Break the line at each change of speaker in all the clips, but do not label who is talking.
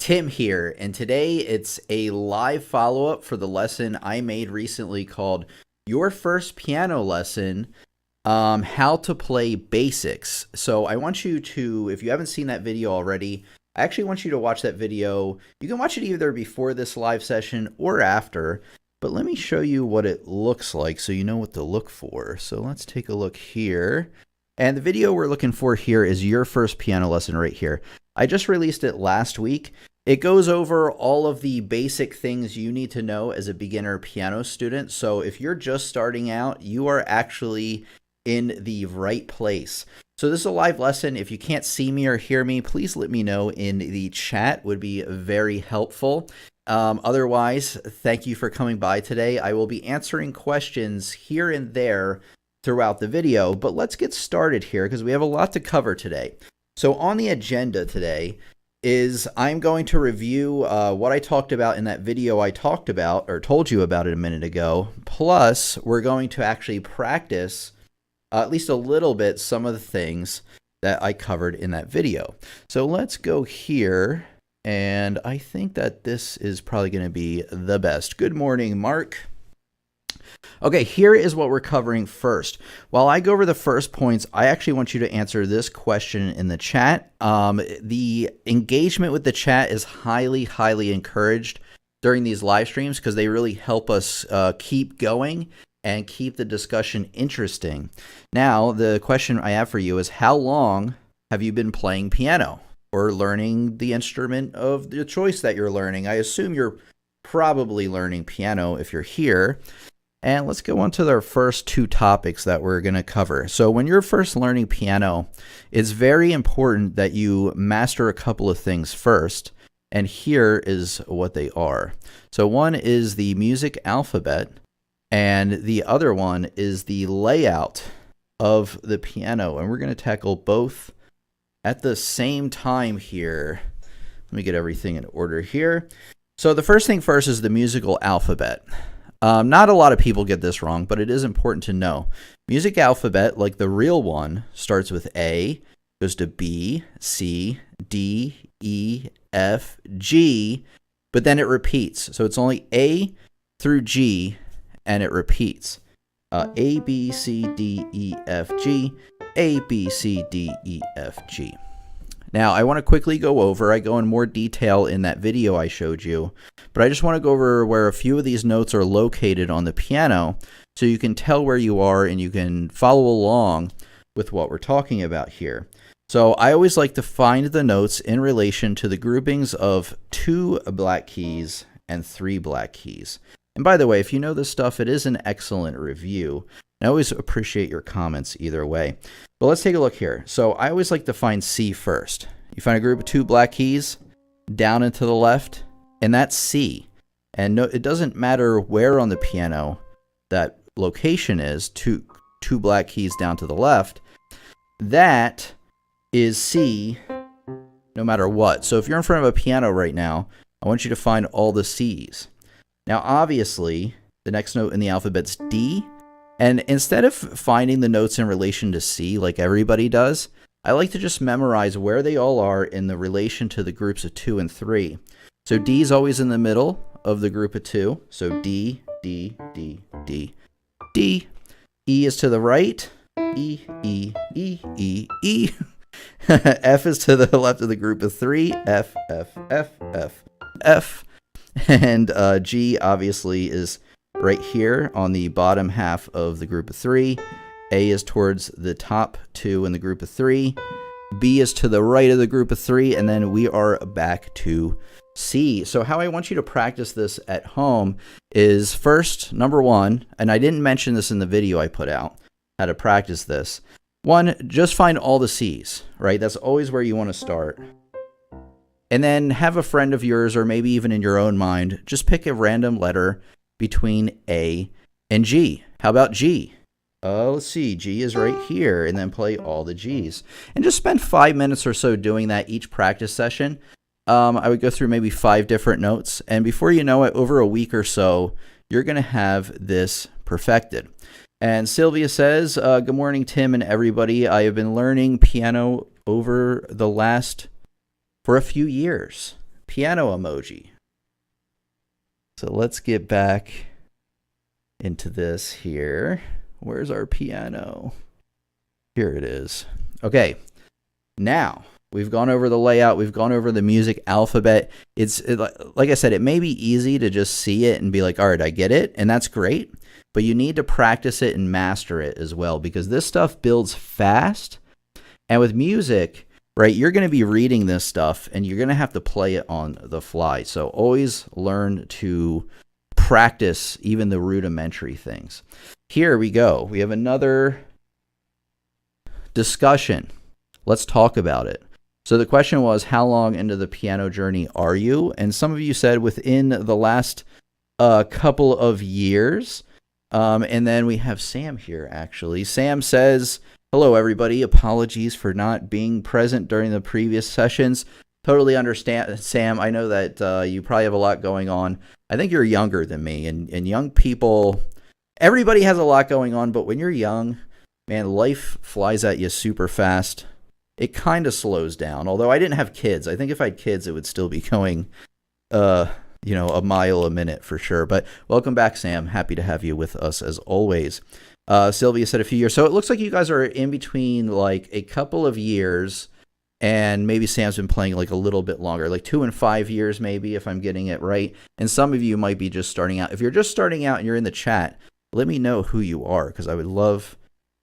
Tim here, and today it's a live follow-up for the lesson I made recently called Your First Piano Lesson, How to Play Basics. So I want you to, if you haven't seen that video already, I actually want you to watch that video. You can watch it either before this live session or after, but let me show you what it looks like so you know what to look for. So let's take a look here. And the video we're looking for here is Your First Piano Lesson right here. I just released it last week. It goes over all of the basic things you need to know as a beginner piano student. So if you're just starting out, you are actually in the right place. So this is a live lesson. If you can't see me or hear me, please let me know in the chat. Would be very helpful. Otherwise, thank you for coming by today. I will be answering questions here and there throughout the video, but let's get started here because we have a lot to cover today. So on the agenda today is I'm going to review what I talked about in that video I talked about or told you about it a minute ago. Plus, we're going to actually practice at least a little bit some of the things that I covered in that video. So let's go here, and I think that this is probably going to be the best. Good morning, Mark. Okay, here is what we're covering first. While I go over the first points, I actually want you to answer this question in the chat. The engagement with the chat is highly, highly encouraged during these live streams because they really help us keep going and keep the discussion interesting. Now, the question I have for you is, how long have you been playing piano or learning the instrument of the choice that you're learning? I assume you're probably learning piano if you're here. And let's go on to our first two topics that we're going to cover. So when you're first learning piano, it's very important that you master a couple of things first. And here is what they are. So one is the music alphabet, and the other one is the layout of the piano. And we're going to tackle both at the same time here. Let me get everything in order here. So the first thing first is the musical alphabet. Not a lot of people get this wrong, but it is important to know. Music alphabet, like the real one, starts with A, goes to B, C, D, E, F, G, but then it repeats. So it's only A through G, and it repeats. A, B, C, D, E, F, G, A, B, C, D, E, F, G. Now, I want to quickly go over, I go in more detail in that video I showed you, but I just want to go over where a few of these notes are located on the piano so you can tell where you are and you can follow along with what we're talking about here. So I always like to find the notes in relation to the groupings of 2 black keys and 3 black keys. And by the way, if you know this stuff, it is an excellent review. I always appreciate your comments either way. But let's take a look here. So I always like to find C first. You find a group of 2 black keys down and to the left, and that's C. And no, it doesn't matter where on the piano that location is, two black keys down to the left. That is C no matter what. So if you're in front of a piano right now, I want you to find all the C's. Now, obviously, the next note in the alphabet's D. And instead of finding the notes in relation to C like everybody does, I like to just memorize where they all are in the relation to the groups of 2 and 3. So D is always in the middle of the group of 2. So D, D, D, D, D. E is to the right. E, E, E, E, E. F is to the left of the group of 3. F, F, F, F, F. And G obviously is right here on the bottom half of the group of 3. A is towards the top 2 in the group of 3. B is to the right of the group of 3. And then we are back to C. So how I want you to practice this at home is first, number one, and I didn't mention this in the video I put out, how to practice this. One, just find all the C's, right? That's always where you want to start. And then have a friend of yours, or maybe even in your own mind, just pick a random letter between A and G. How about G? Let's see, G is right here, and then play all the G's. And just spend 5 minutes or so doing that each practice session. I would go through maybe 5 different notes, and before you know it, over a week or so, you're going to have this perfected. And Sylvia says, good morning, Tim and everybody. I have been learning piano for a few years. piano emoji. So let's get back into this here. Where's our piano? Here it is. Okay, now we've gone over the layout. We've gone over the music alphabet. Like I said, it may be easy to just see it and be like, all right, I get it. And that's great. But you need to practice it and master it as well, because this stuff builds fast. And with music, right, you're going to be reading this stuff and you're going to have to play it on the fly. So always learn to practice even the rudimentary things. Here we go. We have another discussion. Let's talk about it. So the question was, how long into the piano journey are you? And some of you said within the last couple of years. And then we have Sam here, actually. Sam says, hello, everybody. Apologies for not being present during the previous sessions. Totally understand, Sam. I know that you probably have a lot going on. I think you're younger than me, and young people, everybody has a lot going on, but when you're young, man, life flies at you super fast. It kind of slows down, although I didn't have kids. I think if I had kids, it would still be going, a mile a minute for sure. But welcome back, Sam. Happy to have you with us as always. Sylvia said a few years. So it looks like you guys are in between like a couple of years, and maybe Sam's been playing like a little bit longer, like 2 and 5 years maybe, if I'm getting it right. And some of you might be just starting out. If you're just starting out and you're in the chat, let me know who you are, because I would love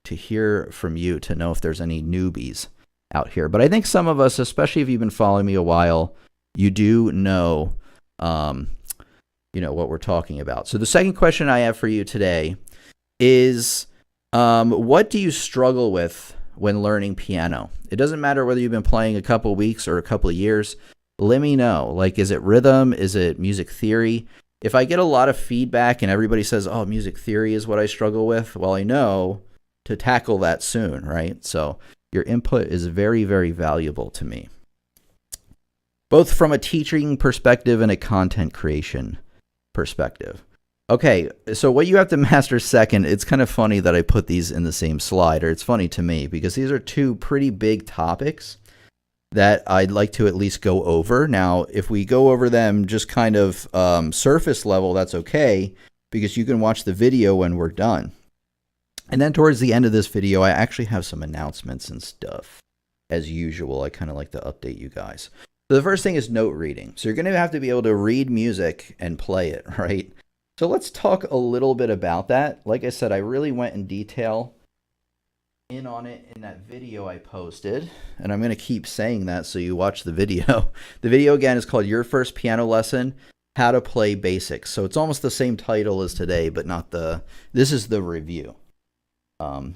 to hear from you to know if there's any newbies out here. But I think some of us, especially if you've been following me a while, you do know what we're talking about. So the second question I have for you today is, what do you struggle with when learning piano? It doesn't matter whether you've been playing a couple of weeks or a couple of years. Let me know. Like, is it rhythm? Is it music theory? If I get a lot of feedback and everybody says, oh, music theory is what I struggle with, well, I know to tackle that soon, right? So your input is very, very valuable to me, both from a teaching perspective and a content creation perspective. Okay, so what you have to master second, it's kind of funny that I put these in the same slide, or it's funny to me, because these are two pretty big topics that I'd like to at least go over. Now, if we go over them just kind of surface level, that's okay, because you can watch the video when we're done. And then towards the end of this video, I actually have some announcements and stuff. As usual, I kind of like to update you guys. So the first thing is note reading. So you're going to have to be able to read music and play it, right? So let's talk a little bit about that. Like I said, I really went in detail in on it in that video I posted, and I'm going to keep saying that so you watch the video. The video, again, is called Your First Piano Lesson, How to Play Basics. So it's almost the same title as today, but not this is the review.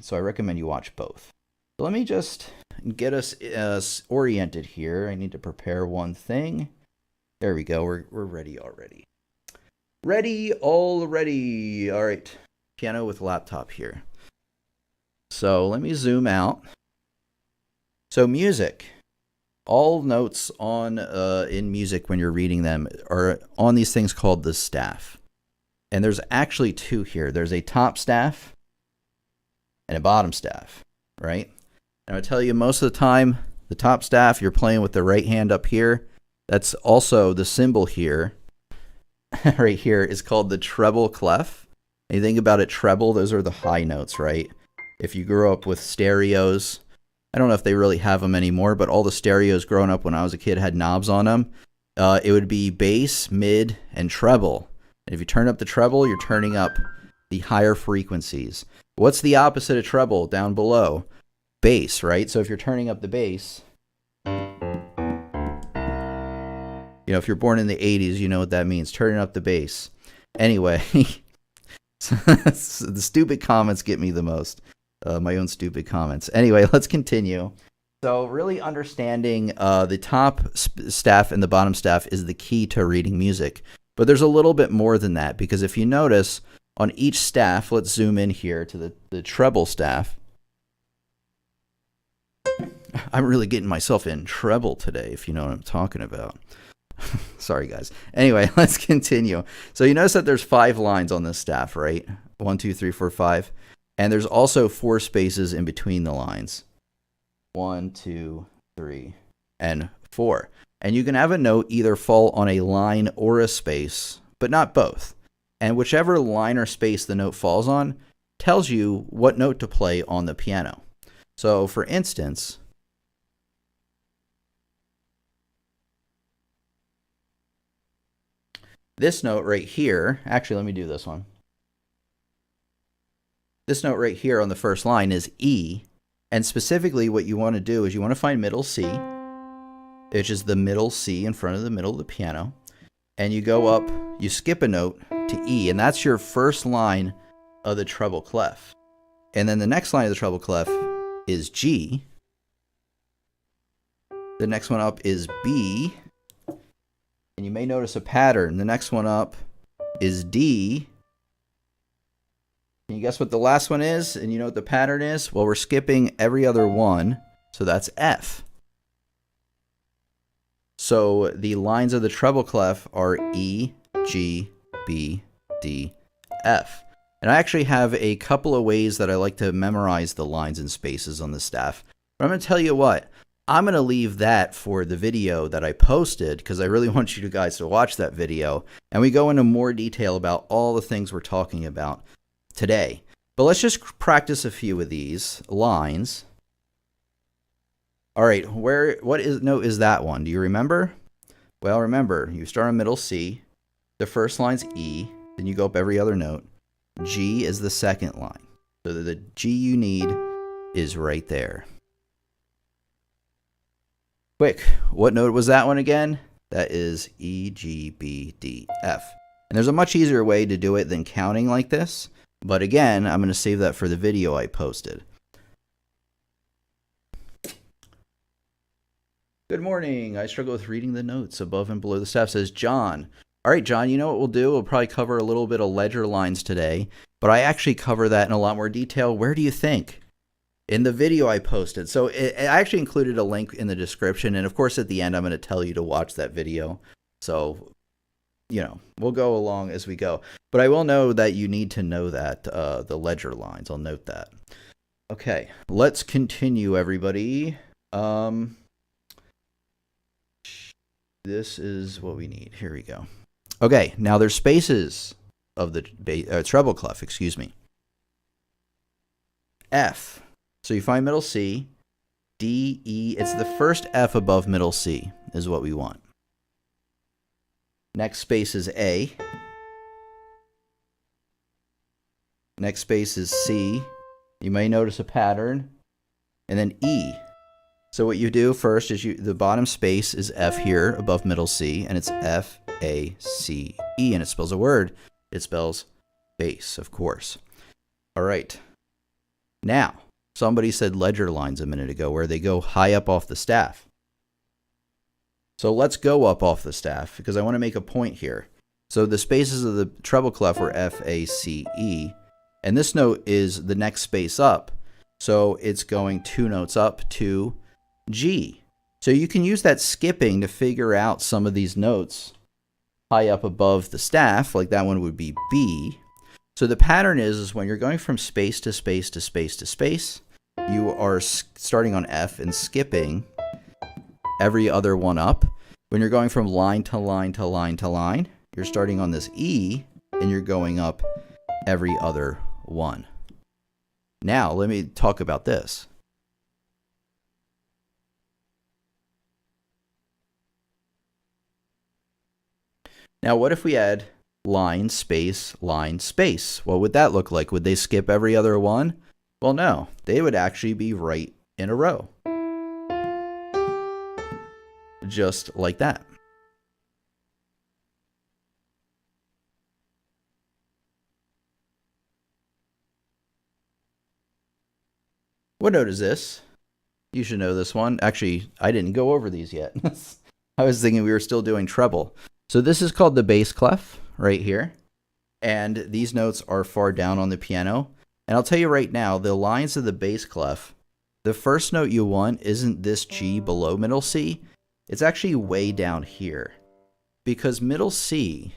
So I recommend you watch both. So let me just get us oriented here. I need to prepare one thing. There we go. We're ready already. Ready already. All right. Piano with laptop here. So let me zoom out. So music. All notes on in music when you're reading them are on these things called the staff. And there's actually two here. There's a top staff and a bottom staff, right? And I'll tell you, most of the time, the top staff, you're playing with the right hand up here. That's also the symbol here, right here, is called the treble clef. And you think about it, treble, those are the high notes, right? If you grew up with stereos, I don't know if they really have them anymore, but all the stereos growing up when I was a kid had knobs on them. It would be bass, mid, and treble. And if you turn up the treble, you're turning up the higher frequencies. What's the opposite of treble down below? Bass, right? So if you're turning up the bass, if you're born in the 80s, you know what that means, turning up the bass. Anyway, the stupid comments get me the most. My own stupid comments. Anyway, let's continue. So really understanding the top staff and the bottom staff is the key to reading music. But there's a little bit more than that, because if you notice, on each staff, let's zoom in here to the treble staff. I'm really getting myself in trouble today, if you know what I'm talking about. Sorry, guys. Anyway, let's continue. So you notice that there's 5 lines on this staff, right? 1, 2, 3, 4, 5. And there's also 4 spaces in between the lines. 1, 2, 3, and 4. And you can have a note either fall on a line or a space, but not both. And whichever line or space the note falls on tells you what note to play on the piano. So for instance, this note right here, actually let me do this one. This note right here on the first line is E, and specifically what you want to do is you want to find middle C, which is the middle C in front of the middle of the piano, and you go up, you skip a note to E, and that's your first line of the treble clef. And then the next line of the treble clef is G. The next one up is B, and you may notice a pattern. The next one up is D. Can you guess what the last one is? And you know what the pattern is? Well, we're skipping every other one, so that's F. So the lines of the treble clef are E, G, B, D, F. And I actually have a couple of ways that I like to memorize the lines and spaces on the staff. But I'm going to tell you what, I'm going to leave that for the video that I posted because I really want you guys to watch that video. And we go into more detail about all the things we're talking about today. But let's just practice a few of these lines. All right, what note is that one? Do you remember? Well, remember, you start on middle C. The first line's E. Then you go up every other note. G is the second line. So the G you need is right there. Quick, what note was that one again? That is E, G, B, D, F. And there's a much easier way to do it than counting like this. But again, I'm going to save that for the video I posted. Good morning. I struggle with reading the notes above and below the staff, says John. All right, John, you know what we'll do? We'll probably cover a little bit of ledger lines today, but I actually cover that in a lot more detail. Where do you think? In the video I posted. So I actually included a link in the description, and of course at the end I'm going to tell you to watch that video. So, you know, we'll go along as we go. But I will know that you need to know that, the ledger lines. I'll note that. Okay, let's continue, everybody. This is what we need. Here we go. Okay, now there's spaces of the treble clef, excuse me. F. So you find middle C, D, E. It's the first F above middle C is what we want. Next space is A. Next space is C. You may notice a pattern. And then E. So what you do first is the bottom space is F here above middle C, and it's F, A, C, E, and it spells a word. It spells bass, of course. All right. Now, somebody said ledger lines a minute ago where they go high up off the staff. So let's go up off the staff because I want to make a point here. So the spaces of the treble clef were F, A, C, E, and this note is the next space up. So it's going two notes up to G. So you can use that skipping to figure out some of these notes high up above the staff, like that one would be B. So the pattern is when you're going from space to space to space to space, you are starting on F and skipping every other one up. When you're going from line to line to line to line, you're starting on this E and you're going up every other one. Now, let me talk about this. Now, what if we had line, space, line, space? What would that look like? Would they skip every other one? Well, no. They would actually be right in a row. Just like that. What note is this? You should know this one. Actually, I didn't go over these yet. I was thinking we were still doing treble. So this is called the bass clef right here. And these notes are far down on the piano. And I'll tell you right now, the lines of the bass clef, the first note you want isn't this G below middle C. It's actually way down here. Because middle C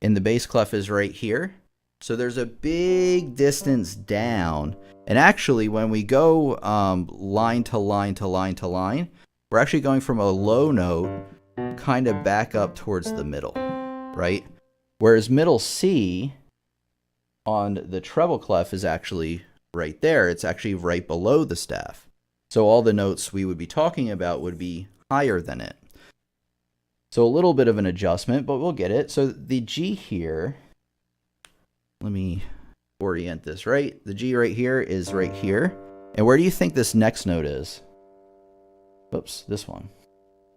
in the bass clef is right here. So there's a big distance down. And actually, when we go line to line to line to line, we're actually going from a low note kind of back up towards the middle, right? Whereas middle C on the treble clef is actually right there. It's actually right below the staff. So all the notes we would be talking about would be higher than it. So a little bit of an adjustment, but we'll get it. So the G here, let me orient this right. The G right here is right here. And where do you think this next note is? Oops, this one.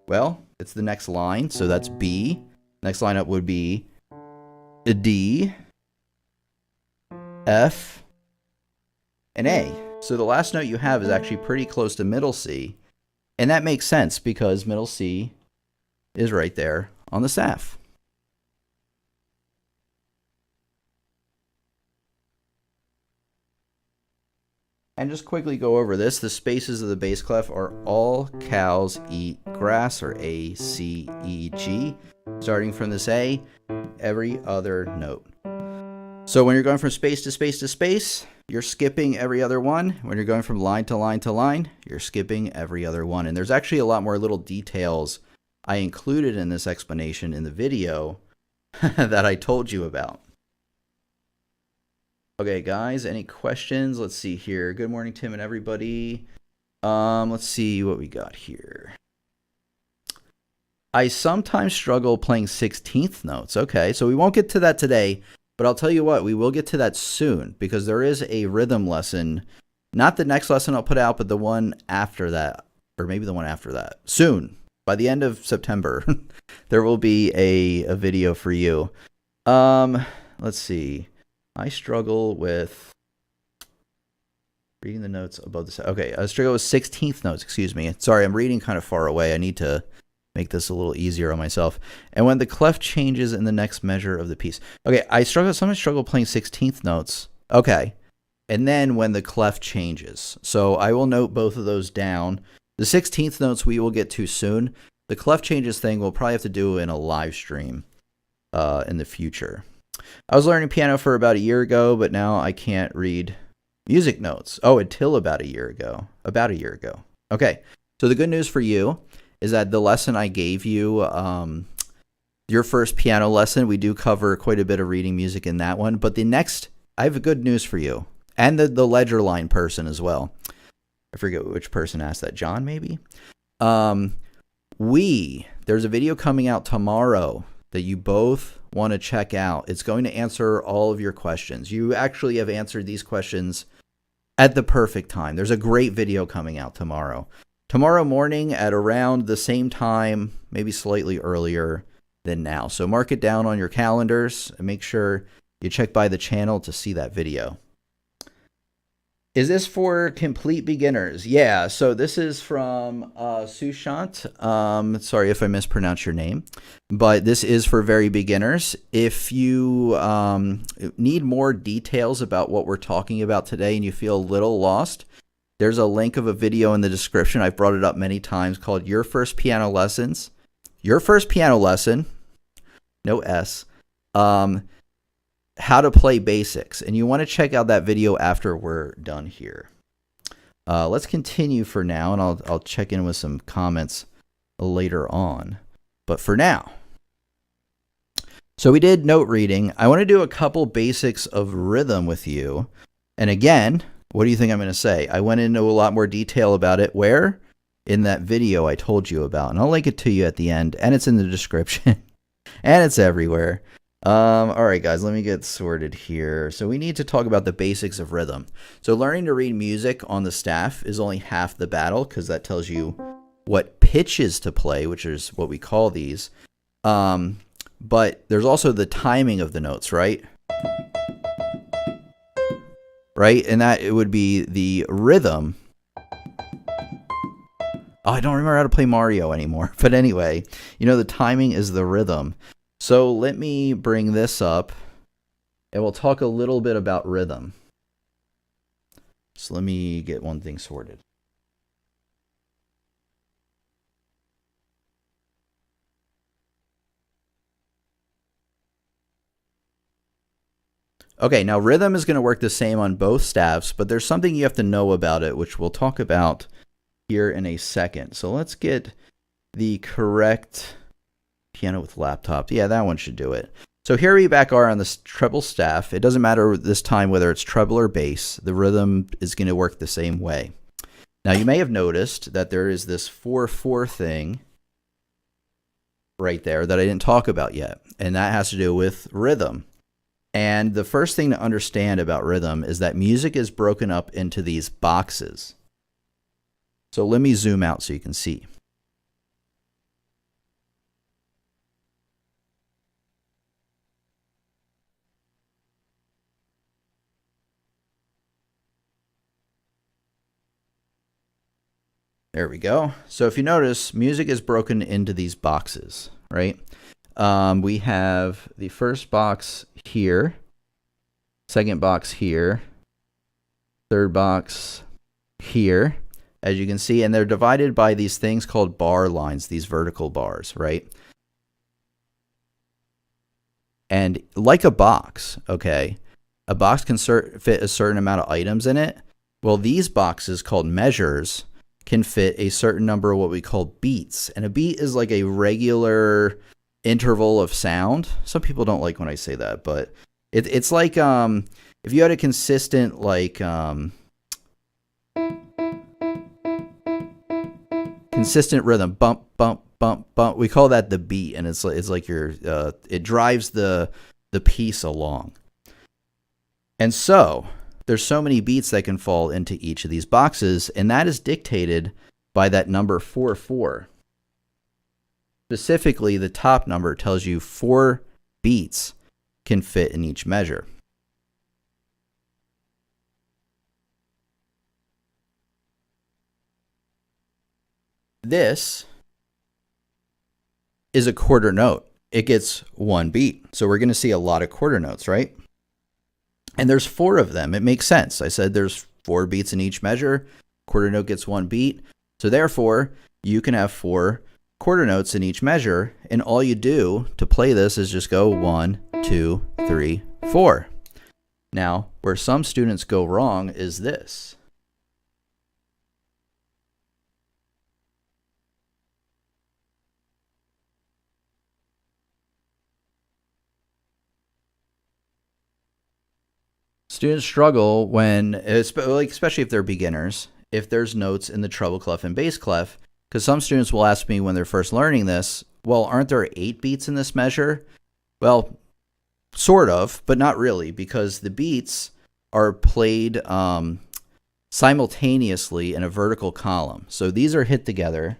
Well, it's the next line, so that's B. Next line up would be D, F, and A. So the last note you have is actually pretty close to middle C. And that makes sense because middle C is right there on the staff. And just quickly go over this. The spaces of the bass clef are all cows eat grass, or A, C, E, G. Starting from this A, every other note. So when you're going from space to space to space, you're skipping every other one. When you're going from line to line to line, you're skipping every other one. And there's actually a lot more little details I included in this explanation in the video that I told you about. Okay, guys, any questions? Let's see here. Good morning, Tim and everybody. Let's see what we got here. I sometimes struggle playing 16th notes. Okay, so we won't get to that today, but I'll tell you what, we will get to that soon because there is a rhythm lesson. Not the next lesson I'll put out, but the one after that, or maybe the one after that. Soon, by the end of September, there will be a video for you. Let's see. I struggle with reading the notes above the... Okay, I struggle with 16th notes, excuse me. Sorry, I'm reading kind of far away. I need to make this a little easier on myself. And when the clef changes in the next measure of the piece. Okay, sometimes struggle playing 16th notes. Okay. And then when the clef changes. So I will note both of those down. The 16th notes we will get to soon. The clef changes thing we'll probably have to do in a live stream in the future. I was learning piano for about a year ago, but now I can't read music notes. Oh, until about a year ago. Okay. So the good news for you is that the lesson I gave you, your first piano lesson, we do cover quite a bit of reading music in that one. But the next, I have good news for you. And the ledger line person as well. I forget which person asked that. John, maybe? There's a video coming out tomorrow that you both want to check out. It's going to answer all of your questions. You actually have answered these questions at the perfect time. There's a great video coming out tomorrow. Tomorrow morning at around the same time, maybe slightly earlier than now. So mark it down on your calendars and make sure you check by the channel to see that video. Is this for complete beginners? Yeah, so this is from Sushant. Sorry if I mispronounced your name, but this is for very beginners. If you need more details about what we're talking about today and you feel a little lost, there's a link of a video in the description. I've brought it up many times called Your First Piano Lessons. Your First Piano Lesson, no S. How to play basics, and you want to check out that video after we're done here. Let's continue for now, and I'll check in with some comments later on. But for now, so we did note reading. I want to do a couple basics of rhythm with you. And again, what do you think I'm going to say? I went into a lot more detail about it. Where? In that video I told you about, and I'll link it to you at the end, and it's in the description, and it's everywhere. All right, guys, let me get sorted here. So we need to talk about the basics of rhythm. So learning to read music on the staff is only half the battle because that tells you what pitches to play, which is what we call these. But there's also the timing of the notes, right? Right? And that it would be the rhythm. Oh, I don't remember how to play Mario anymore. But anyway, you know, the timing is the rhythm. So let me bring this up, and we'll talk a little bit about rhythm. So let me get one thing sorted. Okay, now rhythm is going to work the same on both staffs, but there's something you have to know about it, which we'll talk about here in a second. So let's get the correct piano with laptop. Yeah, that one should do it. So here we back are on the treble staff. It doesn't matter this time whether it's treble or bass. The rhythm is going to work the same way. Now you may have noticed that there is this 4/4 thing right there that I didn't talk about yet, and that has to do with rhythm. And the first thing to understand about rhythm is that music is broken up into these boxes. So let me zoom out so you can see. There we go. So if you notice, music is broken into these boxes, right? We have the first box here, second box here, third box here, as you can see, and they're divided by these things called bar lines, these vertical bars, right? And like a box, okay, a box can fit a certain amount of items in it. Well, these boxes called measures can fit a certain number of what we call beats. And a beat is like a regular interval of sound. Some people don't like when I say that, but it's like if you had a consistent consistent rhythm, bump, bump, bump, bump. We call that the beat, and it's like your it drives the piece along. And so there's so many beats that can fall into each of these boxes, and that is dictated by that number 4/4. Specifically, the top number tells you 4 beats can fit in each measure. This is a quarter note. It gets 1 beat. So we're going to see a lot of quarter notes, right? And there's 4 of them. It makes sense. I said there's 4 beats in each measure. Quarter note gets 1 beat. So therefore, you can have 4 quarter notes in each measure. And all you do to play this is just go 1, 2, 3, 4. Now, where some students go wrong is this. Students struggle when, especially if they're beginners, if there's notes in the treble clef and bass clef, because some students will ask me when they're first learning this, well, aren't there 8 beats in this measure? Well, sort of, but not really, because the beats are played simultaneously in a vertical column. So these are hit together,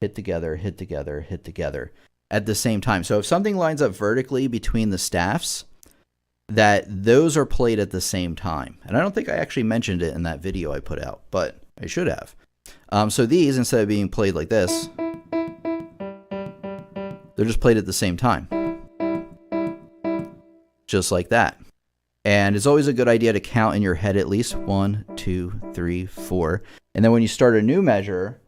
hit together, hit together, hit together at the same time. So if something lines up vertically between the staffs, that those are played at the same time. And I don't think I actually mentioned it in that video I put out, but I should have. So these, instead of being played like this, they're just played at the same time. Just like that. And it's always a good idea to count in your head at least 1, 2, 3, 4. And then when you start a new measure,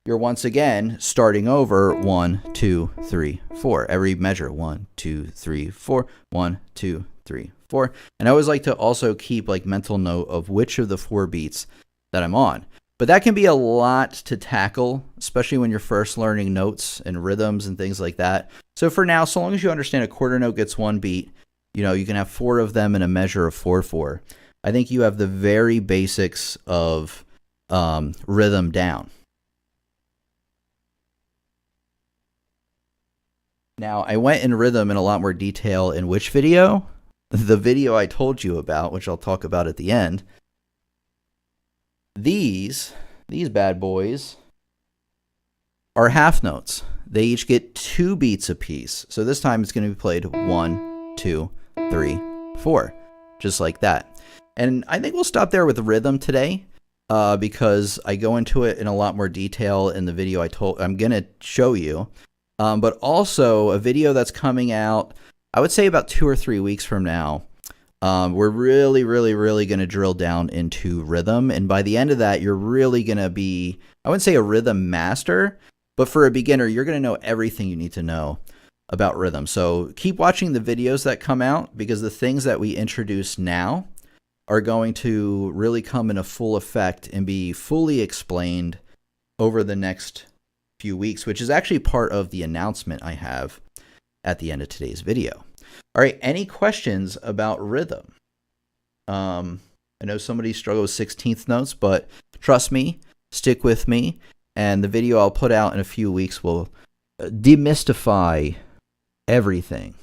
you're once again starting over 1, 2, 3, 4. Every measure 1, 2, 3, 4, 1, 2, 3, 4. And I always like to also keep like mental note of which of the 4 beats that I'm on. But that can be a lot to tackle, especially when you're first learning notes and rhythms and things like that. So for now, so long as you understand a quarter note gets 1 beat, you can have 4 of them in a measure of 4/4. I think you have the very basics of rhythm down. Now, I went in rhythm in a lot more detail in which video? The video I told you about, which I'll talk about at the end. These bad boys are half notes. They each get 2 beats apiece. So this time it's going to be played 1, 2, 3, 4. Just like that. And I think we'll stop there with rhythm today because I go into it in a lot more detail in the video I'm going to show you. But also a video that's coming out, I would say about 2 or 3 weeks from now. We're really going to drill down into rhythm. And by the end of that, you're really going to be, I wouldn't say a rhythm master, but for a beginner, you're going to know everything you need to know about rhythm. So keep watching the videos that come out because the things that we introduce now are going to really come into full effect and be fully explained over the next few weeks, which is actually part of the announcement I have at the end of today's video. All right, any questions about rhythm? I know somebody struggles with 16th notes, but trust me, stick with me, and the video I'll put out in a few weeks will demystify everything.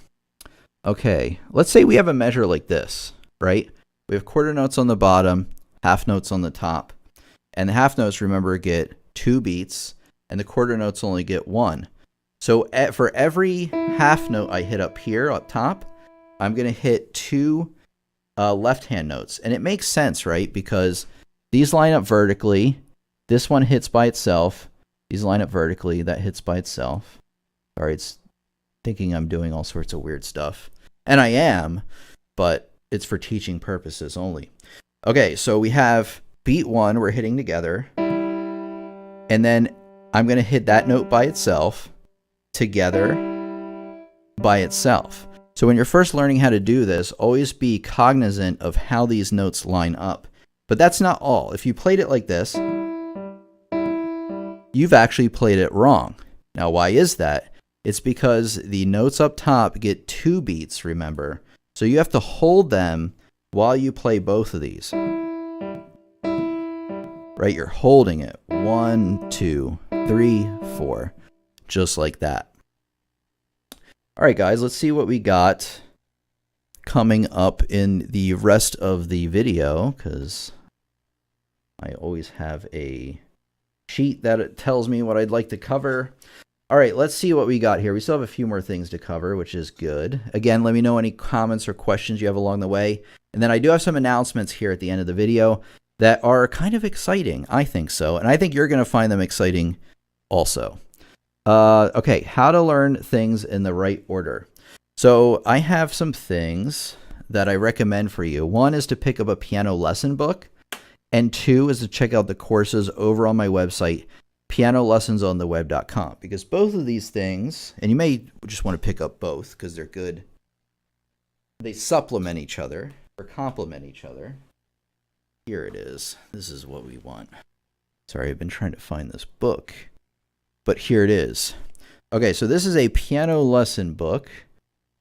Okay, let's say we have a measure like this, right? We have quarter notes on the bottom, half notes on the top, and the half notes, remember, get 2 beats, and the quarter notes only get 1. So for every half note I hit up here, up top, I'm going to hit 2 left-hand notes. And it makes sense, right? Because these line up vertically. This one hits by itself. These line up vertically. That hits by itself. Sorry, it's thinking I'm doing all sorts of weird stuff. And I am, but it's for teaching purposes only. Okay, so we have beat 1 we're hitting together. And then I'm going to hit that note by itself, together, by itself. So when you're first learning how to do this, always be cognizant of how these notes line up. But that's not all. If you played it like this, you've actually played it wrong. Now, why is that? It's because the notes up top get 2 beats, remember. So you have to hold them while you play both of these. Right? You're holding it. 1, 2, 3, 4. Just like that. All right, guys, let's see what we got coming up in the rest of the video, because I always have a sheet that tells me what I'd like to cover. All right, let's see what we got here. We still have a few more things to cover, which is good. Again, let me know any comments or questions you have along the way. And then I do have some announcements here at the end of the video that are kind of exciting. I think so. And I think you're going to find them exciting also. Okay, how to learn things in the right order. So I have some things that I recommend for you. One is to pick up a piano lesson book. And 2 is to check out the courses over on my website, pianolessonsontheweb.com, because both of these things, and you may just want to pick up both because they're good. They supplement each other or complement each other. Here it is. This is what we want. Sorry, I've been trying to find this book, but here it is. Okay, so this is a piano lesson book.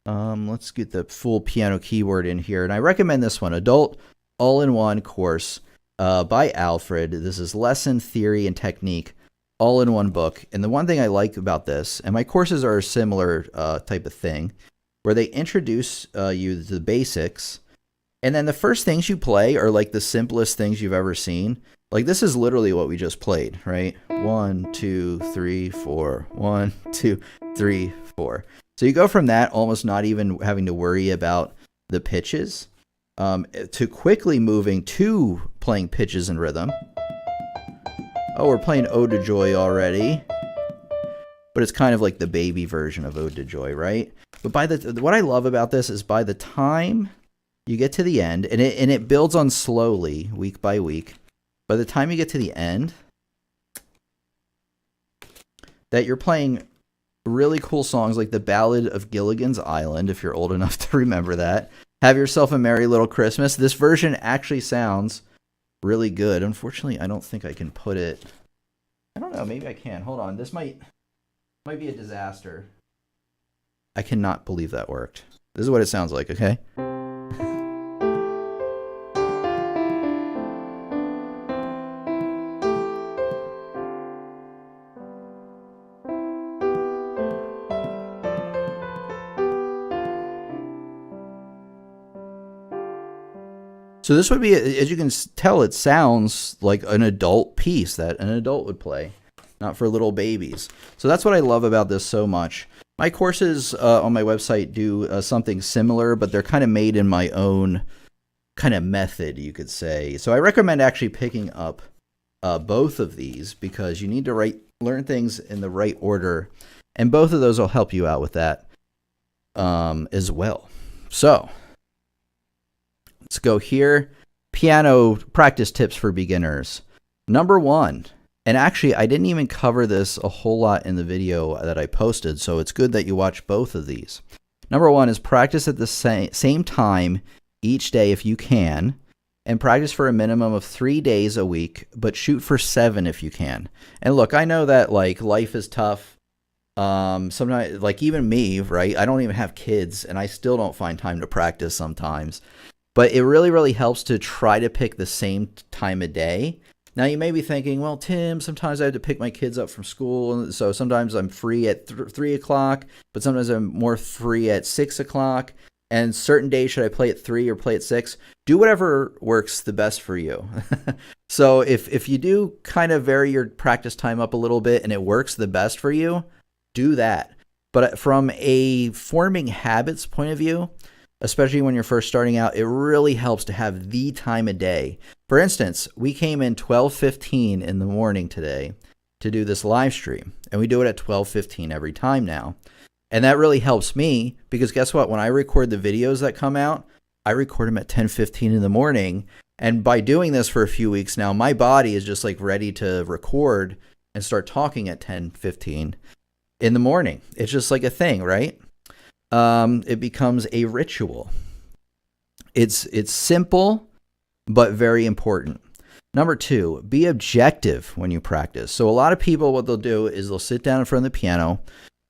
Let's get the full piano keyboard in here, and I recommend this one, Adult All-in-One Course by Alfred. This is lesson, theory, and technique all in one book. And the one thing I like about this, and my courses are a similar type of thing, where they introduce you to the basics, and then the first things you play are like the simplest things you've ever seen. Like this is literally what we just played, right? 1, 2, 3, 4. 1, 2, 3, 4. So you go from that almost not even having to worry about the pitches to quickly moving to playing pitches and rhythm. Oh, we're playing Ode to Joy already. But it's kind of like the baby version of Ode to Joy, right? But what I love about this is by the time you get to the end, and it builds on slowly, week by week, by the time you get to the end, that you're playing really cool songs like the Ballad of Gilligan's Island, if you're old enough to remember that. Have Yourself a Merry Little Christmas. This version actually sounds really good. Unfortunately, I don't think I can put it. I don't know. Maybe I can. Hold on. This might be a disaster. I cannot believe that worked. This is what it sounds like, okay? So this would be, as you can tell, it sounds like an adult piece that an adult would play, not for little babies. So that's what I love about this so much. My courses on my website do something similar, but they're kind of made in my own kind of method, you could say. So I recommend actually picking up both of these because you need to learn things in the right order, and both of those will help you out with that as well. So let's go here. Piano practice tips for beginners. Number 1, and actually I didn't even cover this a whole lot in the video that I posted, so it's good that you watch both of these. Number 1 is practice at the same time each day if you can. and practice for a minimum of 3 days a week, but shoot for 7 if you can. And look, I know that like life is tough. Sometimes, like even me, right? I don't even have kids, and I still don't find time to practice sometimes. But it really, really helps to try to pick the same time of day. Now, you may be thinking, well, Tim, sometimes I have to pick my kids up from school, and so sometimes I'm free at 3 o'clock, but sometimes I'm more free at 6 o'clock. And certain days, should I play at 3 or play at 6? Do whatever works the best for you. So if you do kind of vary your practice time up a little bit and it works the best for you, do that. But from a forming habits point of view, especially when you're first starting out, it really helps to have the time of day. For instance, we came in 12:15 in the morning today to do this live stream, and we do it at 12:15 every time now. And that really helps me because guess what? When I record the videos that come out, I record them at 10:15 in the morning. And by doing this for a few weeks now, my body is just like ready to record and start talking at 10:15 in the morning. It's just like a thing, right? It becomes a ritual. It's simple, but very important. Number 2, be objective when you practice. So a lot of people, what they'll do is they'll sit down in front of the piano,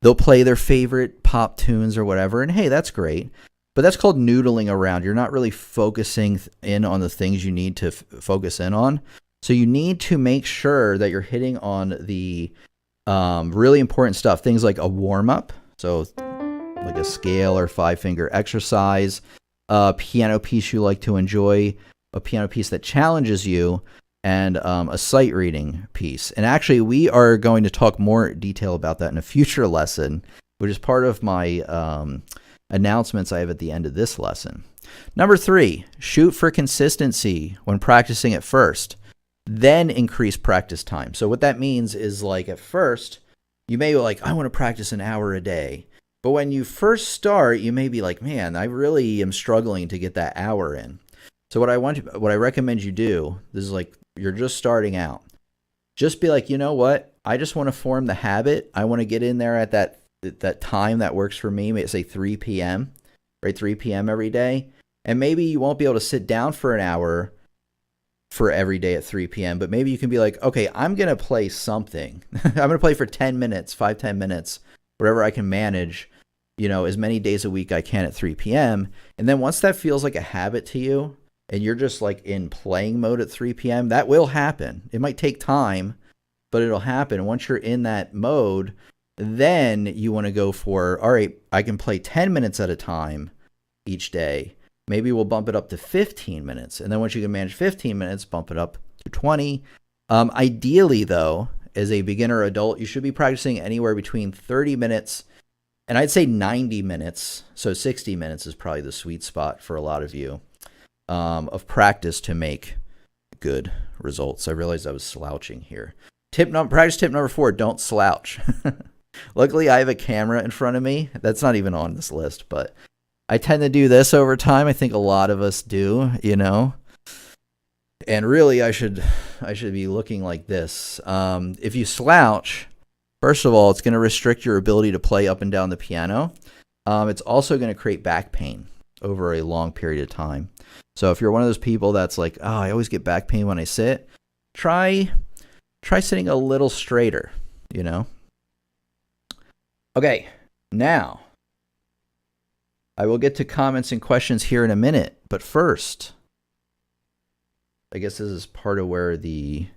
they'll play their favorite pop tunes or whatever, and hey, that's great. But that's called noodling around. You're not really focusing in on the things you need to focus in on. So you need to make sure that you're hitting on the really important stuff. Things like a warm-up, so like a scale or 5-finger exercise, a piano piece you like to enjoy, a piano piece that challenges you, and a sight reading piece. And actually, we are going to talk more detail about that in a future lesson, which is part of my announcements I have at the end of this lesson. Number 3, shoot for consistency when practicing at first, then increase practice time. So what that means is like at first, you may be like, I want to practice an hour a day. But when you first start, you may be like, man, I really am struggling to get that hour in. So what I recommend you do, this is like, you're just starting out. Just be like, you know what? I just want to form the habit. I want to get in there at that time that works for me, say 3 p.m., right? 3 p.m. every day. And maybe you won't be able to sit down for an hour for every day at 3 p.m., but maybe you can be like, okay, I'm going to play something. I'm going to play for 10 minutes, 5-10 minutes, whatever I can manage, as many days a week I can at 3 p.m. And then once that feels like a habit to you and you're just like in playing mode at 3 p.m., that will happen. It might take time, but it'll happen. Once you're in that mode, then you want to go for, all right, I can play 10 minutes at a time each day. Maybe we'll bump it up to 15 minutes. And then once you can manage 15 minutes, bump it up to 20. Ideally, though, as a beginner adult, you should be practicing anywhere between 30 minutes and I'd say 90 minutes. So 60 minutes is probably the sweet spot for a lot of you of practice to make good results. I realized I was slouching here. Practice tip number 4, don't slouch. Luckily, I have a camera in front of me. That's not even on this list, but I tend to do this over time. I think a lot of us do, And really, I should be looking like this. If you slouch, first of all, it's going to restrict your ability to play up and down the piano. It's also going to create back pain over a long period of time. So if you're one of those people that's like, oh, I always get back pain when I sit, try sitting a little straighter, Okay, now I will get to comments and questions here in a minute, but first, I guess this is part of where the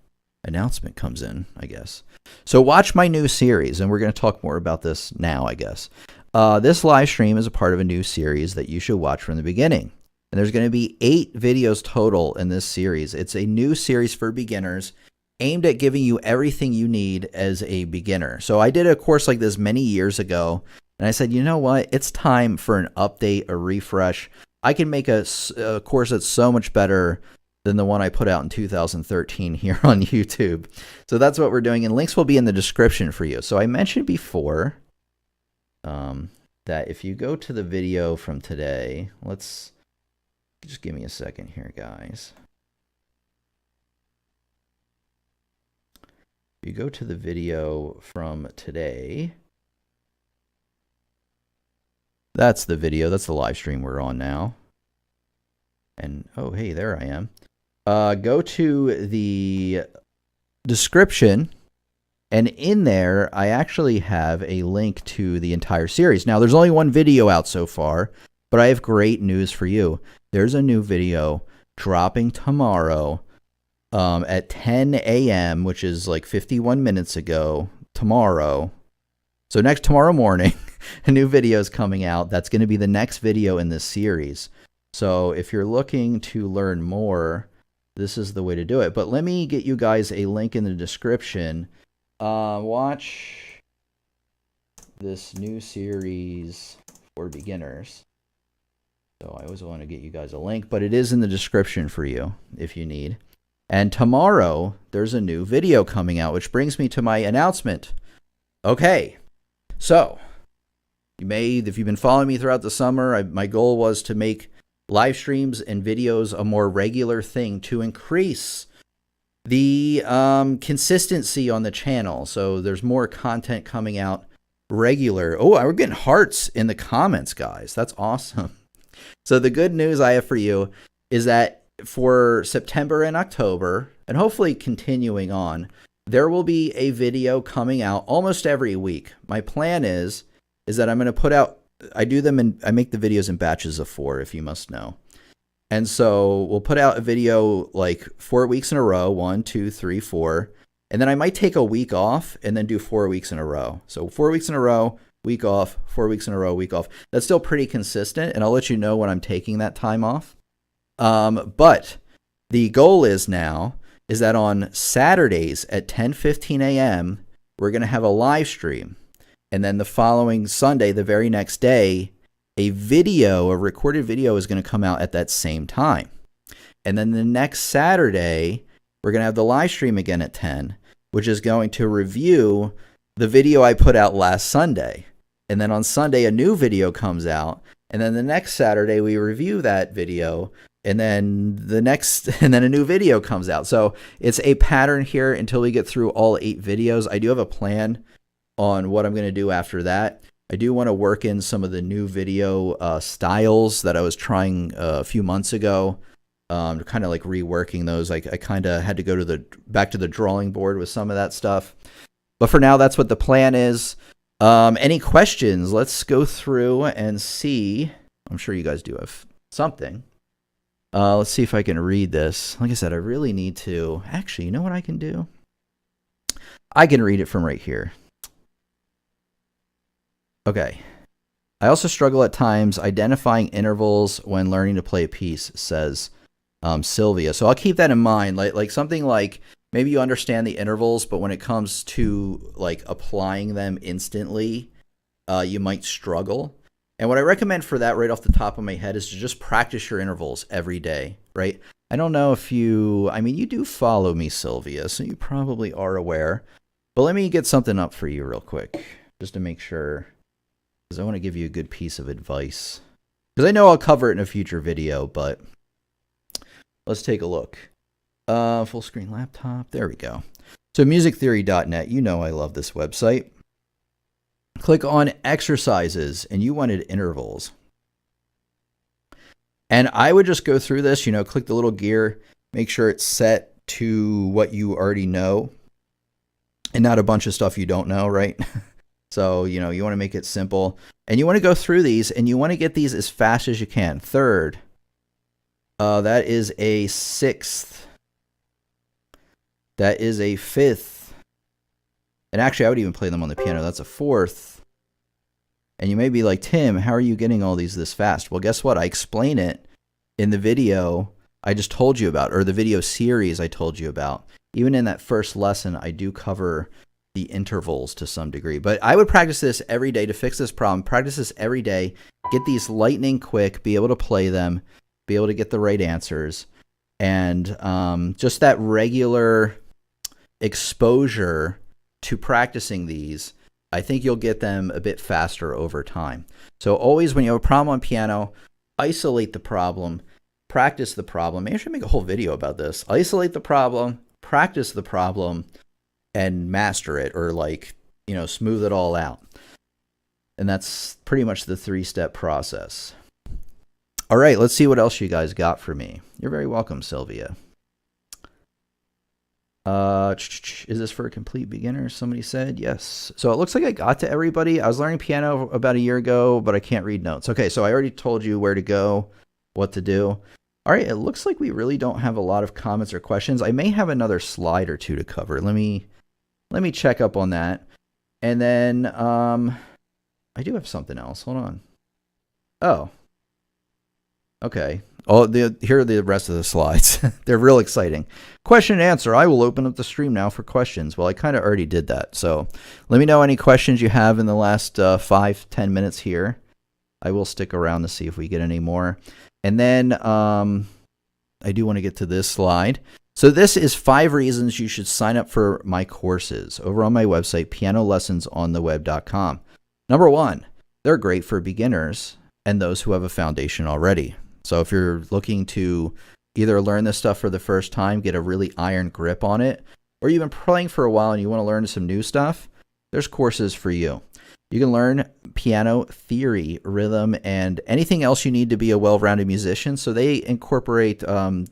announcement comes in, I guess. So watch my new series, and we're going to talk more about this now, I guess. This live stream is a part of a new series that you should watch from the beginning. And there's going to be 8 videos total in this series. It's a new series for beginners aimed at giving you everything you need as a beginner. So I did a course like this many years ago, and I said, you know what? It's time for an update, a refresh. I can make a course that's so much better than the one I put out in 2013 here on YouTube. So that's what we're doing, and links will be in the description for you. So I mentioned before that if you go to the video from today, just give me a second here, guys. If you go to the video from today, that's the video. That's the live stream we're on now. And, oh, hey, there I am. go to the description, and in there, I actually have a link to the entire series. Now, there's only one video out so far, but I have great news for you. There's a new video dropping tomorrow at 10 a.m., which is like 51 minutes ago, tomorrow. So tomorrow morning, a new video is coming out. That's going to be the next video in this series. So if you're looking to learn more, this is the way to do it. But let me get you guys a link in the description. Watch this new series for beginners. So I always want to get you guys a link, but it is in the description for you if you need. And tomorrow, there's a new video coming out, which brings me to my announcement. Okay, so if you've been following me throughout the summer, my goal was to make live streams and videos a more regular thing to increase the consistency on the channel. So there's more content coming out regular. Oh, we're getting hearts in the comments, guys. That's awesome. So the good news I have for you is that for September and October, and hopefully continuing on, there will be a video coming out almost every week. My plan is that I'm going to put out, I make the videos in batches of 4, if you must know. And so we'll put out a video like 4 weeks in a row, 1, 2, 3, 4. And then I might take a week off and then do 4 weeks in a row. So 4 weeks in a row, week off, 4 weeks in a row, week off. That's still pretty consistent, and I'll let you know when I'm taking that time off. But the goal is that on Saturdays at 10:15 a.m., we're going to have a live stream. And then the following Sunday, the very next day, a recorded video is going to come out at that same time. And then the next Saturday, we're going to have the live stream again at 10, which is going to review the video I put out last Sunday. And then on Sunday, a new video comes out. And then the next Saturday, we review that video. And then a new video comes out. So it's a pattern here until we get through all 8 videos. I do have a plan on what I'm going to do after that. I do want to work in some of the new video styles that I was trying a few months ago, kind of like reworking those. I kind of had to go back to the drawing board with some of that stuff. But for now, that's what the plan is. Any questions? Let's go through and see. I'm sure you guys do have something. Let's see if I can read this. Like I said, I really need to. Actually, you know what I can do? I can read it from right here. Okay. I also struggle at times identifying intervals when learning to play a piece, says Sylvia. So I'll keep that in mind. Like something like maybe you understand the intervals, but when it comes to like applying them instantly, you might struggle. And what I recommend for that right off the top of my head is to just practice your intervals every day, right? I don't know if you do follow me, Sylvia, so you probably are aware. But let me get something up for you real quick, just to make sure, because I want to give you a good piece of advice. Because I know I'll cover it in a future video, but let's take a look. Full screen laptop, there we go. So musictheory.net, you know I love this website. Click on exercises, and you wanted intervals. And I would just go through this, click the little gear, make sure it's set to what you already know, and not a bunch of stuff you don't know, right? So, you want to make it simple. And you want to go through these, and you want to get these as fast as you can. Third, that is a 6th. That is a 5th. And actually, I would even play them on the piano. That's a 4th. And you may be like, Tim, how are you getting all these this fast? Well, guess what? I explain it in the video I just told you about, or the video series I told you about. Even in that first lesson, I do cover the intervals to some degree. But I would practice this every day to fix this problem. Practice this every day. Get these lightning quick, be able to play them, be able to get the right answers. And just that regular exposure to practicing these, I think you'll get them a bit faster over time. So always when you have a problem on piano, isolate the problem, practice the problem. Maybe I should make a whole video about this. Isolate the problem, practice the problem, and master it, or smooth it all out. And that's pretty much the 3-step process. All right, let's see what else you guys got for me. You're very welcome, Sylvia. Is this for a complete beginner? Somebody said yes. So it looks like I got to everybody. I was learning piano about a year ago, but I can't read notes. Okay, so I already told you where to go, what to do. All right, it looks like we really don't have a lot of comments or questions. I may have another slide or two to cover. Let me check up on that. And then I do have something else. Hold on. Oh. Okay. Oh, here are the rest of the slides. They're real exciting. Question and answer. I will open up the stream now for questions. Well, I kind of already did that. So let me know any questions you have in the last 5-10 minutes here. I will stick around to see if we get any more. And then I do want to get to this slide. So this is 5 reasons you should sign up for my courses over on my website, pianolessonsontheweb.com. Number 1, they're great for beginners and those who have a foundation already. So if you're looking to either learn this stuff for the first time, get a really iron grip on it, or you've been playing for a while and you want to learn some new stuff, there's courses for you. You can learn piano theory, rhythm, and anything else you need to be a well-rounded musician. So they incorporate a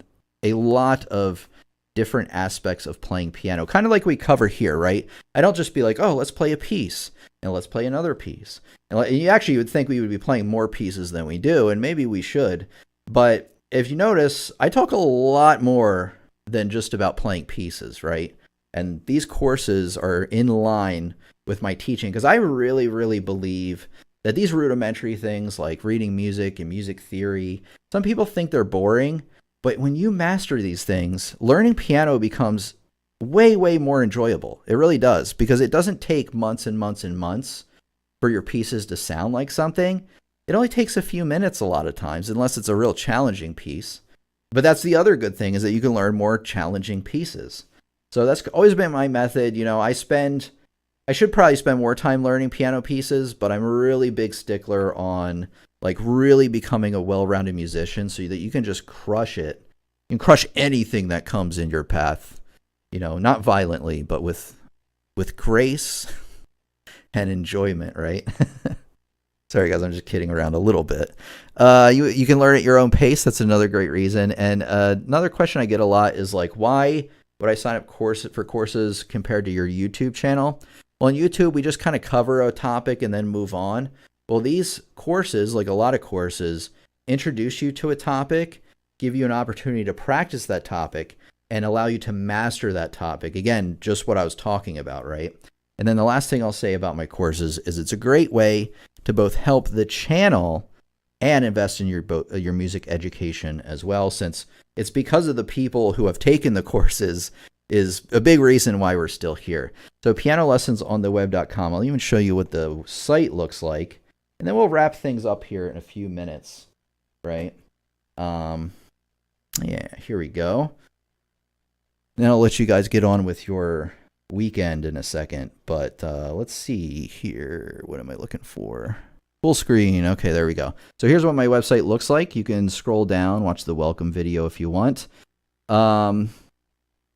lot of different aspects of playing piano, kind of like we cover here, right? I don't just be like, oh, let's play a piece, and let's play another piece. And you actually would think we would be playing more pieces than we do, and maybe we should. But if you notice, I talk a lot more than just about playing pieces, right? And these courses are in line with my teaching because I really, really believe that these rudimentary things like reading music and music theory, some people think they're boring, but when you master these things, learning piano becomes way, way more enjoyable. It really does, because it doesn't take months and months and months for your pieces to sound like something. It only takes a few minutes a lot of times, unless it's a real challenging piece. But that's the other good thing, is that you can learn more challenging pieces. So that's always been my method. You know, I should probably spend more time learning piano pieces, but I'm a really big stickler on like really becoming a well-rounded musician so that you can just crush it. You can crush anything that comes in your path, you know, not violently, but with grace and enjoyment, right? Sorry, guys, I'm just kidding around a little bit. You can learn at your own pace. That's another great reason. And another question I get a lot is like, why would I sign up for courses compared to your YouTube channel? Well, on YouTube, we just kind of cover a topic and then move on. Well, these courses, like a lot of courses, introduce you to a topic, give you an opportunity to practice that topic, and allow you to master that topic. Again, just what I was talking about, right? And then the last thing I'll say about my courses is it's a great way to both help the channel and invest in your music education as well, since it's because of the people who have taken the courses is a big reason why we're still here. So pianolessonsontheweb.com. I'll even show you what the site looks like. And then we'll wrap things up here in a few minutes, right? Yeah, here we go. Then I'll let you guys get on with your weekend in a second. But let's see here. What am I looking for? Full screen. Okay, there we go. So here's what my website looks like. You can scroll down, watch the welcome video if you want.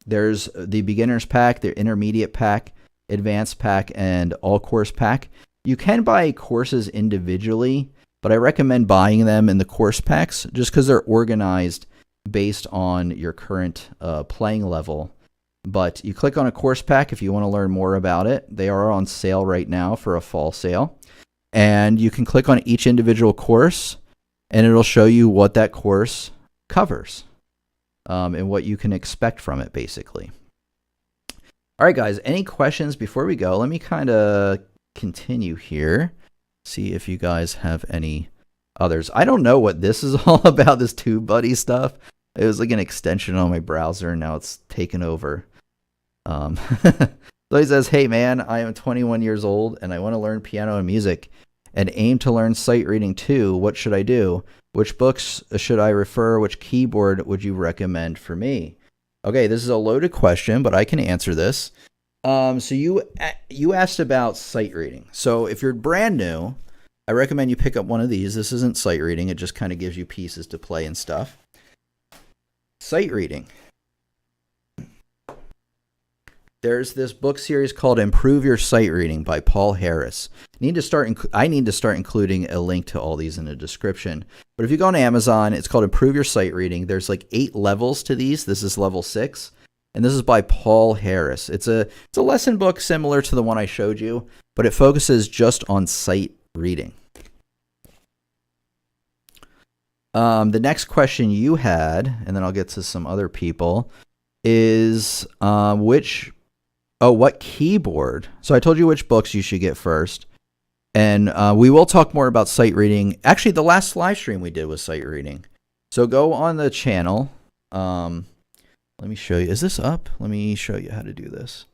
There's the beginner's pack, the intermediate pack, advanced pack, and all course pack. You can buy courses individually, but I recommend buying them in the course packs just because they're organized based on your current playing level. But you click on a course pack if you want to learn more about it. They are on sale right now for a fall sale. And you can click on each individual course, and it'll show you what that course covers and what you can expect from it, basically. All right, guys, any questions before we go? Let me kind of continue here, see if you guys have any others. I don't know what this is all about, this TubeBuddy stuff. It was like an extension on my browser, and now it's taken over. So he says, hey man, I am 21 years old and I want to learn piano and music and aim to learn sight reading too. What should I do? Which books should I refer? Which keyboard would you recommend for me? Okay, this is a loaded question, but I can answer this. So you asked about sight reading. So if you're brand new, I recommend you pick up one of these. This isn't sight reading. It just kind of gives you pieces to play and stuff. Sight reading. There's this book series called Improve Your Sight Reading by Paul Harris. I need to start including a link to all these in the description. But if you go on Amazon, it's called Improve Your Sight Reading. There's like 8 levels to these. This is level 6. and this is by Paul Harris. It's a lesson book similar to the one I showed you, but it focuses just on sight reading. The next question you had, and then I'll get to some other people, is what keyboard? So I told you which books you should get first. And we will talk more about sight reading. Actually, the last live stream we did was sight reading. So go on the channel. Let me show you. Is this up? Let me show you how to do this.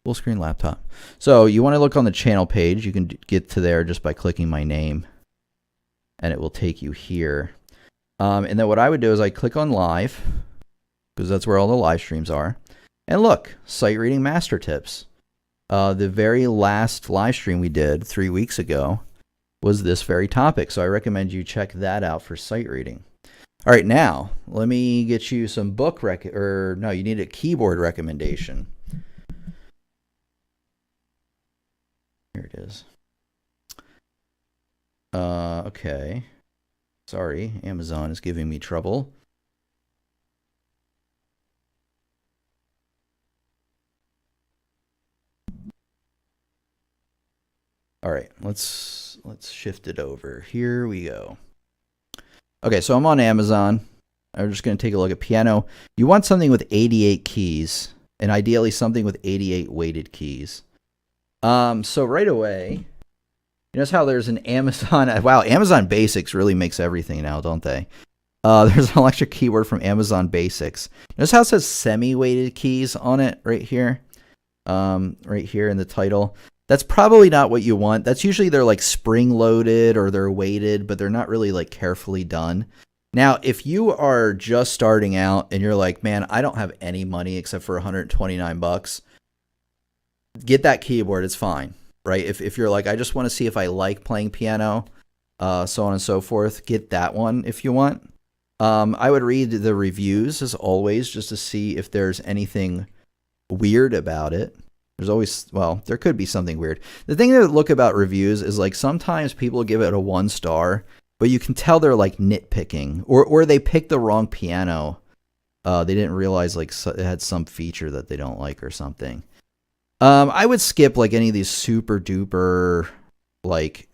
Full screen laptop. So you want to look on the channel page. You can get to there just by clicking my name. And it will take you here. And then what I would do is I click on live, because that's where all the live streams are. And look, sight reading master tips. The very last live stream we did 3 weeks ago was this very topic. So I recommend you check that out for sight reading. All right, now let me get you some book you need a keyboard recommendation. Here it is. Okay. Sorry, Amazon is giving me trouble. All right, let's shift it over. Here we go. Okay, so I'm on Amazon. I'm just going to take a look at piano. You want something with 88 keys, and ideally something with 88 weighted keys. So right away, you notice how there's an Amazon. Wow, Amazon Basics really makes everything now, don't they? There's an electric keyboard from Amazon Basics. Notice how it says semi-weighted keys on it right here. Right here in the title. That's probably not what you want. That's usually they're like spring-loaded or they're weighted, but they're not really like carefully done. Now, if you are just starting out and you're like, man, I don't have any money except for $129, get that keyboard. It's fine, right? If you're like, I just want to see if I like playing piano, so on and so forth, get that one if you want. I would read the reviews as always just to see if there's anything weird about it. There's always, well, there could be something weird. The thing to look about reviews is like sometimes people give it a 1 star, but you can tell they're like nitpicking or they picked the wrong piano. They didn't realize like it had some feature that they don't like or something. I would skip like any of these super duper, like,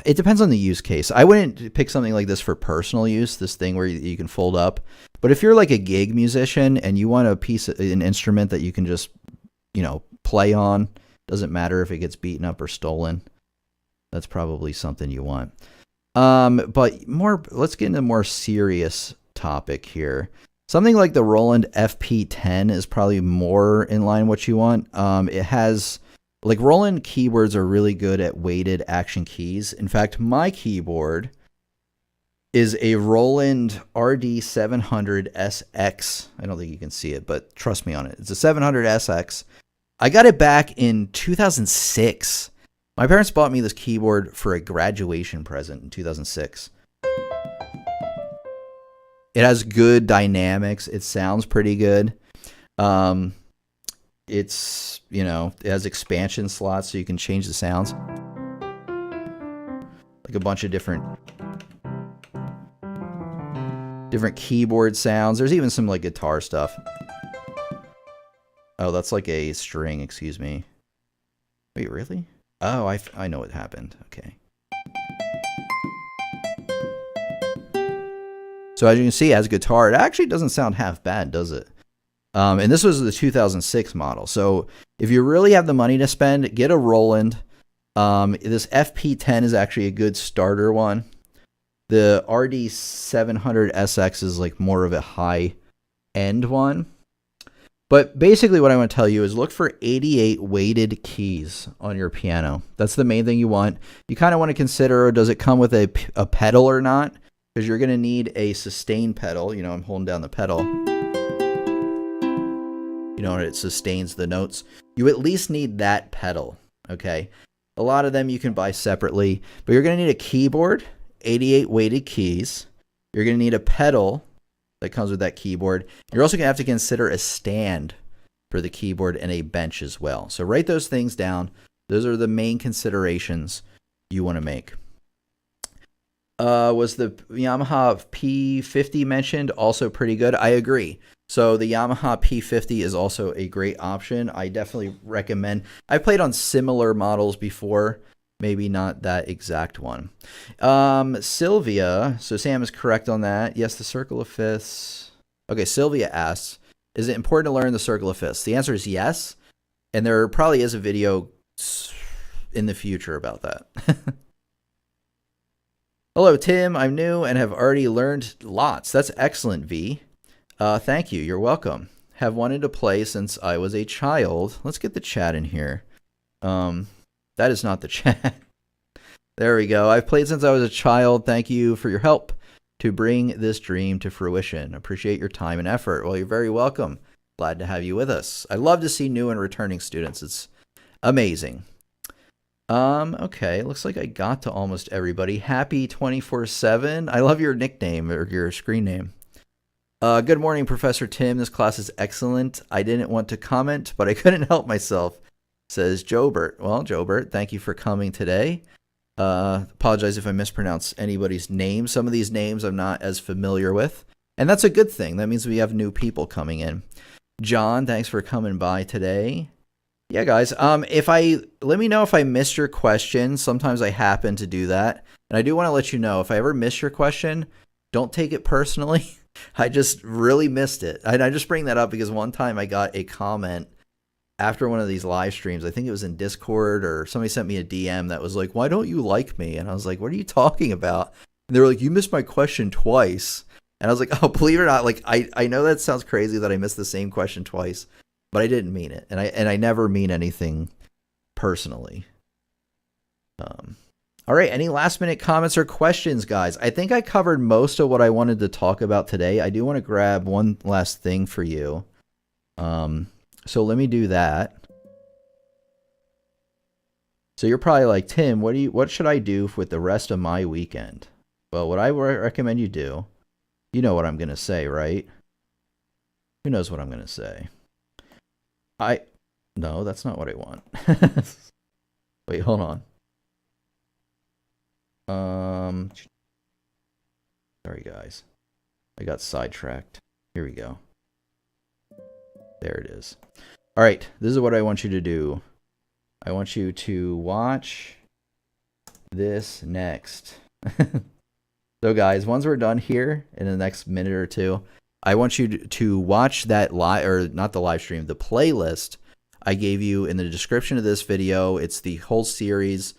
it depends on the use case. I wouldn't pick something like this for personal use, this thing where you can fold up. But if you're like a gig musician and you want an instrument that you can just, play on, doesn't matter if it gets beaten up or stolen, that's probably something you want. But let's get into a more serious topic here. Something like the Roland FP10 is probably more in line what you want. It has, like, Roland keyboards are really good at weighted action keys. In fact, my keyboard is a Roland RD700SX. I don't think you can see it, but trust me on it. It's a 700SX. I got it back in 2006. My parents bought me this keyboard for a graduation present in 2006. It has good dynamics. It sounds pretty good. It's, it has expansion slots so you can change the sounds. Like a bunch of different keyboard sounds. There's even some like guitar stuff. Oh, that's like a string, excuse me. Wait, really? Oh, I know what happened. Okay. So as you can see, as guitar, it actually doesn't sound half bad, does it? And this was the 2006 model. So if you really have the money to spend, get a Roland. This FP10 is actually a good starter one. The RD700SX is like more of a high-end one. But basically what I want to tell you is look for 88 weighted keys on your piano. That's the main thing you want. You kind of want to consider, does it come with a pedal or not? Because you're going to need a sustain pedal. I'm holding down the pedal. It sustains the notes. You at least need that pedal, okay? A lot of them you can buy separately, but you're going to need a keyboard, 88 weighted keys. You're going to need a pedal that comes with that keyboard. You're also going to have to consider a stand for the keyboard and a bench as well. So write those things down. Those are the main considerations you want to make. Was the Yamaha P50 mentioned? Also pretty good. I agree. So the Yamaha P50 is also a great option. I definitely recommend. I played on similar models before, maybe not that exact one. Sylvia, so Sam is correct on that. Yes, the circle of fifths. Okay, Sylvia asks, is it important to learn the circle of fifths? The answer is yes, and there probably is a video in the future about that. Hello, Tim. I'm new and have already learned lots. That's excellent, V. Thank you. You're welcome. Have wanted to play since I was a child. Let's get the chat in here. That is not the chat. There we go. I've played since I was a child. Thank you for your help to bring this dream to fruition. Appreciate your time and effort. Well, you're very welcome. Glad to have you with us. I love to see new and returning students. It's amazing. Okay, looks like I got to almost everybody. Happy 24/7. I love your nickname or your screen name. Good morning, Professor Tim. This class is excellent. I didn't want to comment, but I couldn't help myself, says Jobert. Well, Jobert, thank you for coming today. Apologize if I mispronounce anybody's name. Some of these names I'm not as familiar with, and that's a good thing. That means we have new people coming in. John, thanks for coming by today. Yeah, guys. Let me know if I missed your question. Sometimes I happen to do that, and I do want to let you know if I ever miss your question, don't take it personally. I just really missed it. I just bring that up because one time I got a comment after one of these live streams. I think it was in Discord or somebody sent me a DM that was like, "Why don't you like me?" And I was like, "What are you talking about?" And they were like, "You missed my question twice." And I was like, "Oh, believe it or not, like I know that sounds crazy that I missed the same question twice, but I didn't mean it, and I never mean anything personally." All right, any last minute comments or questions, guys? I think I covered most of what I wanted to talk about today. I do want to grab one last thing for you. So let me do that. So you're probably like, Tim, what should I do with the rest of my weekend? Well, what I recommend you do, you know what I'm going to say, right? Who knows what I'm going to say? No, that's not what I want. Wait, hold on. Sorry guys, I got sidetracked. Here we go. There it is. All right, this is what I want you to do. I want you to watch this next. So guys, once we're done here in the next minute or two, I want you to watch that not the live stream, the playlist I gave you in the description of this video. It's the whole series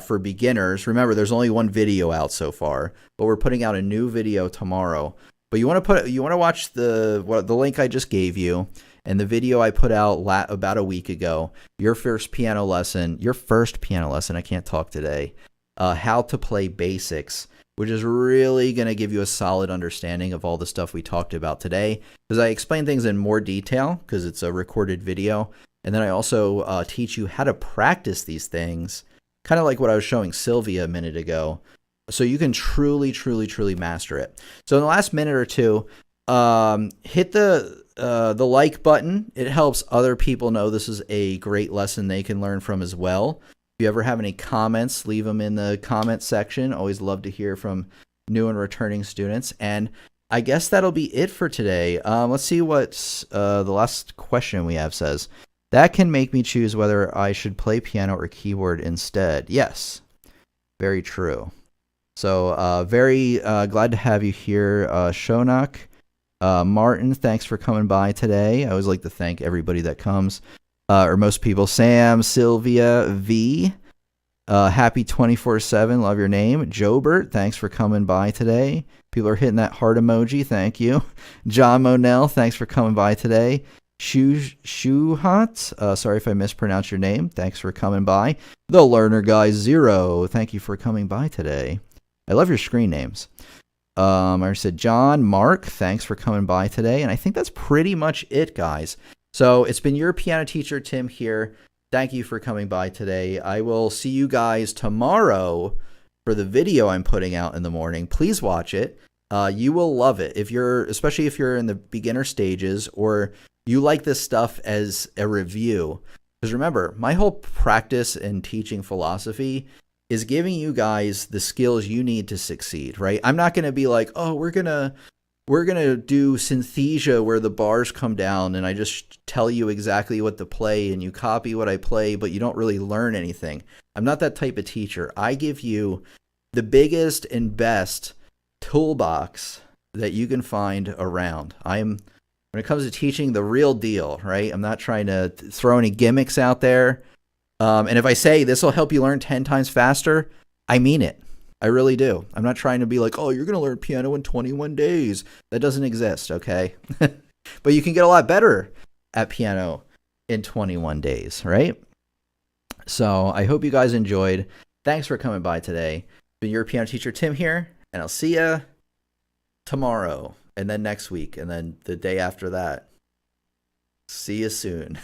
for beginners. Remember, there's only one video out so far, but we're putting out a new video tomorrow. But you want to watch the link I just gave you and the video I put out about a week ago. Your first piano lesson. I can't talk today. How to play basics, which is really going to give you a solid understanding of all the stuff we talked about today. Because I explain things in more detail because it's a recorded video, and then I also teach you how to practice these things. Kind of like what I was showing Sylvia a minute ago, so you can truly, truly, truly master it. So in the last minute or two, hit the like button. It helps other people know this is a great lesson they can learn from as well. If you ever have any comments, leave them in the comment section. Always love to hear from new and returning students. And I guess that'll be it for today. Let's see what the last question we have says. That can make me choose whether I should play piano or keyboard instead. Yes, very true. So very glad to have you here, Shonak. Martin, thanks for coming by today. I always like to thank everybody that comes, or most people. Sam, Sylvia, V. Happy 24/7, love your name. Jobert, thanks for coming by today. People are hitting that heart emoji, thank you. John Monell, thanks for coming by today. Shuhat, sorry if I mispronounced your name. Thanks for coming by. The Learner Guy Zero, thank you for coming by today. I love your screen names. I said John, Mark, thanks for coming by today. And I think that's pretty much it, guys. So it's been your piano teacher, Tim, here. Thank you for coming by today. I will see you guys tomorrow for the video I'm putting out in the morning. Please watch it. You will love it. Especially if you're in the beginner stages or you like this stuff as a review. Because remember, my whole practice and teaching philosophy is giving you guys the skills you need to succeed, right? I'm not going to be like, oh, we're going to we're going to do synesthesia where the bars come down and I just tell you exactly what to play and you copy what I play, but you don't really learn anything. I'm not that type of teacher. I give you the biggest and best toolbox that you can find around. When it comes to teaching, the real deal, right? I'm not trying to throw any gimmicks out there. And if I say this will help you learn 10 times faster, I mean it. I really do. I'm not trying to be like, oh, you're going to learn piano in 21 days. That doesn't exist, okay? But you can get a lot better at piano in 21 days, right? So I hope you guys enjoyed. Thanks for coming by today. Been your piano teacher, Tim, here, and I'll see you tomorrow, and then next week, and then the day after that. See you soon.